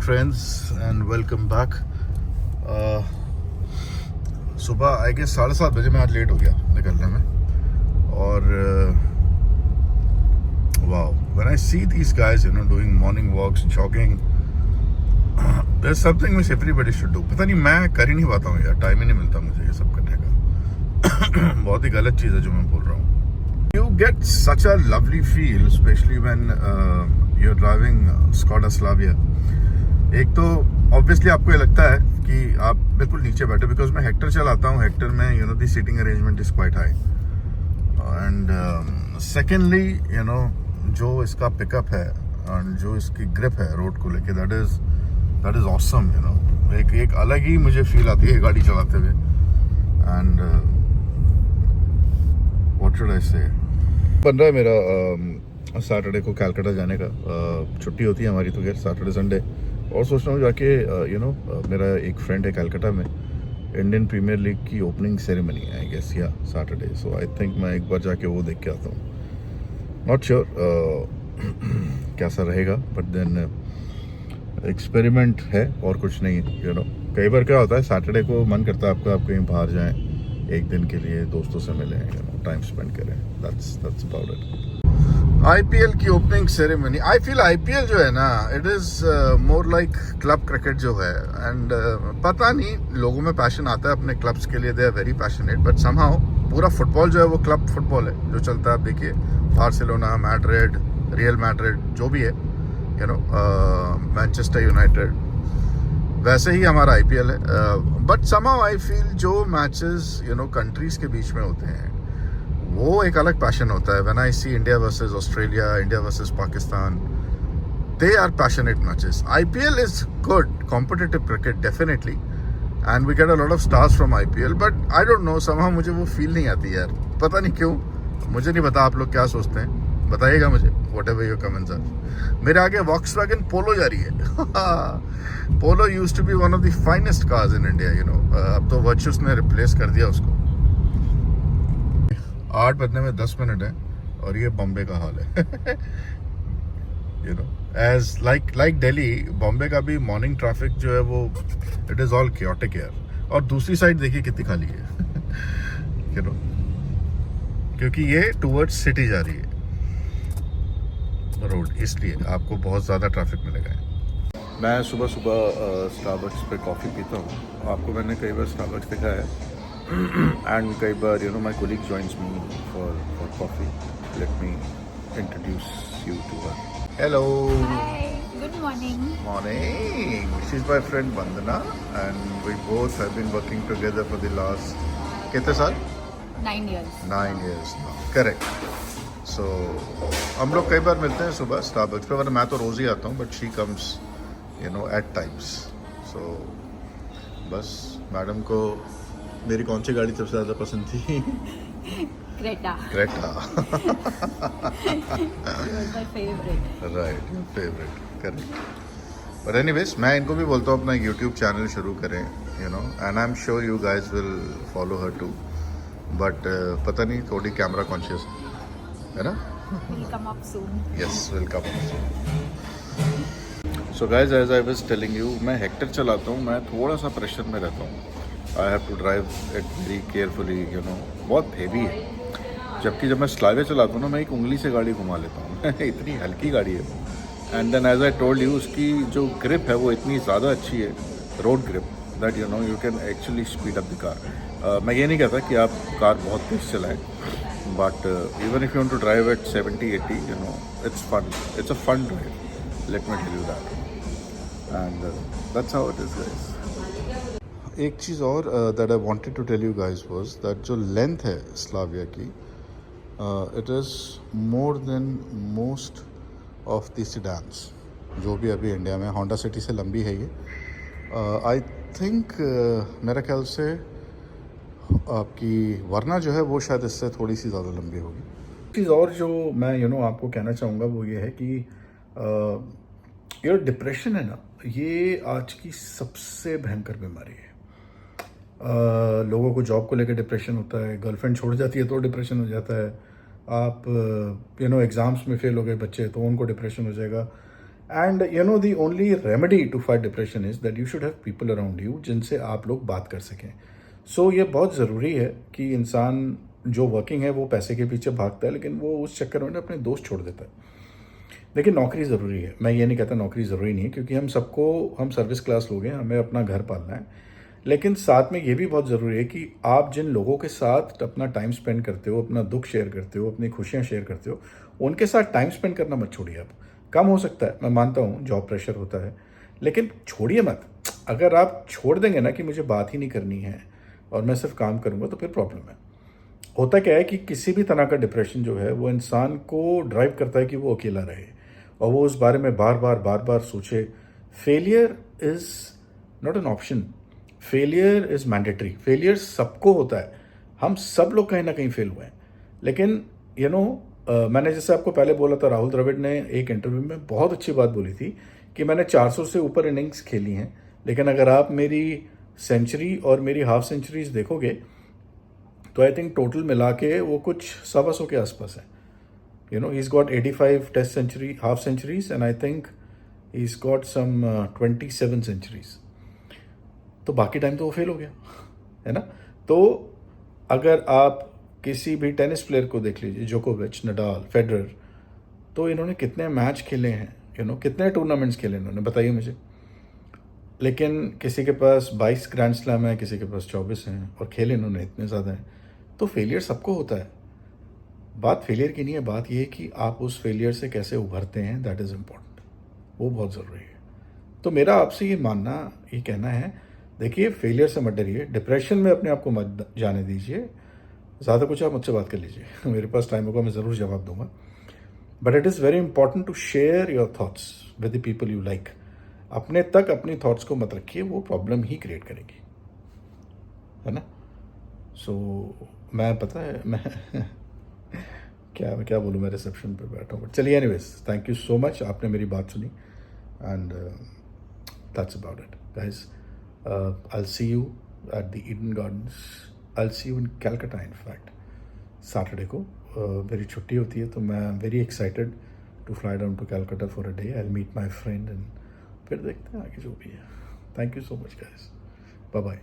friends and welcome back. सुबह I guess 7:30 बजे मैं आज लेट हो गया निकलने में और wow, when I see these guys, doing morning walks, jogging, there's something which everybody should do. पता नहीं मैं कर ही नहीं पाता हूँ यार, टाइम ही नहीं मिलता मुझे ये सब करने का. बहुत ही गलत चीज़ है जो मैं बोल रहा हूँ. You get such a lovely feel, especially when you're driving Skoda Slavia. एक तो obviously आपको ये लगता है कि आप बिल्कुल नीचे बैठे, बिकॉज मैं हेक्टर चलाता हूँ. हेक्टर में the seating arrangement is quite high. And secondly जो इसका पिकअप है और जो इसकी ग्रिप है रोड को लेके, दैट इज ऑसम. एक अलग ही मुझे फील आती है गाड़ी चलाते हुए. एंड व्हाट शुड आई से, बन रहा है मेरा सैटरडे को कलकत्ता जाने का. छुट्टी होती है हमारी तो खैर सैटरडे संडे. और सोच रहा हूँ जाके मेरा एक फ्रेंड है कलकत्ता में, इंडियन प्रीमियर लीग की ओपनिंग सेरेमनी है आई गेस या सैटरडे. सो आई थिंक मैं एक बार जाके वो देख के आता हूँ. नॉट श्योर कैसा रहेगा, बट देन एक्सपेरिमेंट है और कुछ नहीं. कई बार क्या होता है सैटरडे को मन करता है आपका आप कहीं बाहर जाएं एक दिन के लिए, दोस्तों से मिलें, टाइम स्पेंड करें. That's about it. आईपीएल की opening ceremony, I feel IPL जो है ना, it is more like club cricket जो है. एंड पता नहीं लोगों में पैशन आता है अपने क्लब्स के लिए, they are very passionate. But somehow पूरा फुटबॉल जो है वो क्लब फुटबॉल है जो चलता है. आप देखिए बार्सिलोना, मैड्रिड, रियल मैड्रिड जो भी है, मैनचेस्टर यूनाइटेड, वैसे ही हमारा आईपीएल है. बट समहाउ आई फील जो मैचेस कंट्रीज के बीच में होते हैं वो एक अलग पैशन होता है. When I see India versus Australia, India versus Pakistan, they are passionate matches. IPL is good competitive cricket definitely, and we get a lot of stars from IPL. But I don't know, somehow मुझे वो feel नहीं आती यार, पता नहीं क्यों. मुझे नहीं पता आप लोग क्या सोचते हैं, बताइएगा मुझे. Whatever your comments are. मेरे आगे वॉक्सवैगन पोलो जा रही है. Polo used to be one of the finest cars in India. अब तो वर्चुस ने रिप्लेस कर दिया उसको. 8 बजने में 10 मिनट है और ये बॉम्बे का हाल है. एज लाइक दिल्ली, बॉम्बे का भी मॉर्निंग ट्रैफिक जो है वो इट इज ऑल क्योटिक यार. और दूसरी साइड देखिए कितनी खाली है. क्योंकि ये टुवर्ड्स सिटी जा रही है रोड, इसलिए आपको बहुत ज़्यादा ट्रैफिक मिलेगा. मैं सुबह सुबह स्टारबक्स पे कॉफ़ी पीता हूँ. आपको मैंने कई बार स्टारबक्स देखा है. and कई बार my colleague joins me for coffee. Let me introduce you to her. Hello. Hi. Good morning. Morning. She's my friend Vandana, and we both have been working together for the last कितने साल? 9 years. 9 years now. Correct. So हम लोग कई बार मिलते हैं सुबह Starbucks पे, वरना मैं तो रोज़ ही आता हूँ. But she comes at times. So बस मैडम को मेरी कौन सी गाड़ी सबसे ज़्यादा पसंद थी? Creta. It was my favorite. Right, your favorite, correct. But anyways, मैं इनको भी बोलता हूँ अपना YouTube चैनल शुरू करें, and I'm sure you guys will follow her too. But पता नहीं थोड़ी कैमरा कॉन्शियस है ना? Will come up soon. Yes, will come up soon. So guys, as I was telling you, मैं हेक्टर चलाता हूँ. मैं थोड़ा सा प्रेशर में रहता हूँ. I have to drive it very carefully. बहुत हेवी है. जबकि जब मैं स्लाविया चलाता हूँ ना, मैं एक उंगली से गाड़ी घुमा लेता हूँ. इतनी हल्की गाड़ी है वो. And then as I told you, उसकी जो ग्रिप है वो इतनी ज़्यादा अच्छी है, road grip, that you can actually speed up the car. मैं ये नहीं कहता कि आप कार बहुत तेज चलाएं, but even if you want to drive at 70-80, it's fun. It's a fun drive, let me tell you that. And that's how it is guys. एक चीज़ और that I wanted to tell you guys was that जो length है Slavia की, it is more than most of the sedans जो भी अभी India में. होंडा सिटी से लंबी है ये. आई थिंक मेरा ख्याल से आपकी वरना जो है वो शायद इससे थोड़ी सी ज़्यादा लंबी होगी. चीज़ और जो मैं आपको कहना चाहूँगा वो ये है कि डिप्रेशन है ना, ये आज की सबसे भयंकर बीमारी है. लोगों को जॉब को लेकर डिप्रेशन होता है, गर्लफ्रेंड छोड़ जाती है तो डिप्रेशन हो जाता है. आप एग्ज़ाम्स में फेल हो गए बच्चे तो उनको डिप्रेशन हो जाएगा. And you know the only remedy to fight depression is that you should have people around you जिनसे आप लोग बात कर सकें. सो ये बहुत ज़रूरी है कि इंसान जो वर्किंग है वो पैसे के पीछे भागता है, लेकिन वो उस चक्कर में ना अपने दोस्त छोड़ देता है. देखिए, नौकरी ज़रूरी है, मैं ये नहीं कहता नौकरी ज़रूरी नहीं है, क्योंकि हम सर्विस क्लास लोग हैं, हमें अपना घर पालना है. लेकिन साथ में ये भी बहुत ज़रूरी है कि आप जिन लोगों के साथ अपना टाइम स्पेंड करते हो, अपना दुख शेयर करते हो, अपनी खुशियाँ शेयर करते हो, उनके साथ टाइम स्पेंड करना मत छोड़िए. आप कम हो सकता है, मैं मानता हूँ जॉब प्रेशर होता है, लेकिन छोड़िए मत. अगर आप छोड़ देंगे ना कि मुझे बात ही नहीं करनी है और मैं सिर्फ काम करूँगा, तो फिर प्रॉब्लम है. होता क्या है कि किसी भी तरह का डिप्रेशन जो है वो इंसान को ड्राइव करता है कि वो अकेला रहे और वो उस बारे में बार बार सोचे. Failure is not an option, failure is mandatory. Failure सबको होता है, हम सब लोग कहीं ना कहीं फेल हुए हैं. लेकिन यू नो मैंने जैसे आपको पहले बोला था, राहुल द्रविड़ ने एक इंटरव्यू में बहुत अच्छी बात बोली थी कि मैंने 400 से ऊपर इनिंग्स खेली हैं, लेकिन अगर आप मेरी सेंचुरी और मेरी हाफ सेंचुरीज देखोगे तो आई थिंक टोटल मिला के वो कुछ 125 के आसपास है. You know, he's got 85 test century, half centuries, and I think he's got some 27 centuries. तो बाकी टाइम तो वो फेल हो गया है ना. तो अगर आप किसी भी टेनिस प्लेयर को देख लीजिए, जोकोविच, नडाल, फेडरर, तो इन्होंने कितने मैच खेले हैं, कितने टूर्नामेंट्स खेले इन्होंने, बताइए मुझे. लेकिन किसी के पास 22 ग्रैंड स्लैम है, किसी के पास 24 हैं, और खेले इन्होंने इतने ज़्यादा हैं. तो फेलियर सबको होता है. बात फेलियर की नहीं है, बात यह है कि आप उस फेलियर से कैसे उभरते हैं, दैट इज़ इम्पॉर्टेंट. वो बहुत ज़रूरी है. तो मेरा आपसे ये कहना है, देखिए, फेलियर से मत डरिए, डिप्रेशन में अपने आप को मत जाने दीजिए. ज़्यादा कुछ आप मुझसे बात कर लीजिए, मेरे पास टाइम होगा, मैं ज़रूर जवाब दूंगा. But it is very important to share your thoughts with the people you like. अपने तक अपनी थाट्स को मत रखिए, वो प्रॉब्लम ही क्रिएट करेगी, है ना. सो मैं क्या बोलूँ, मैं रिसेप्शन पे बैठा हूँ. चलिए, anyways, thank you so much, आपने मेरी बात सुनी. And that's about it guys. I'll see you at the Eden Gardens. I'll see you in Calcutta, in fact. Saturday को मेरी छुट्टी होती है, तो मैं very excited to fly down to Calcutta for a day. I meet my friend and फिर देखते हैं आगे जो भी है. Thank you so much guys. Bye bye.